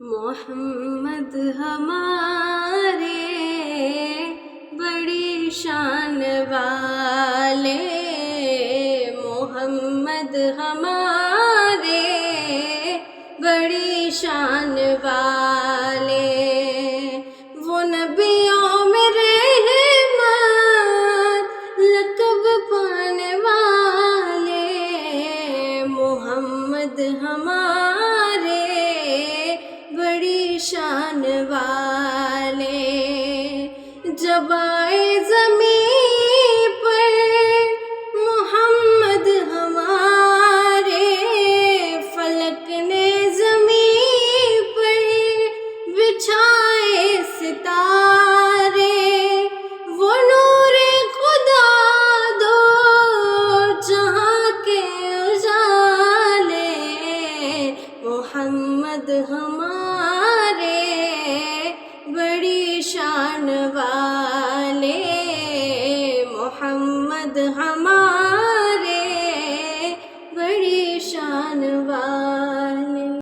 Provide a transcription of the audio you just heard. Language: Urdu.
محمد ہمارے بڑی شان والے، محمد ہمارے بڑی شان والے، وہ نبیوں میں رحمت لقب پانے والے، محمد ہمارے بڑی شان والے، جب آئے زمین پر محمد ہمارے، فلک نے زمین پر بچھائے ستارے، وہ نور خدا دو جہاں کے اجالے، محمد ہمارے بڑی شان والے، محمد ہمارے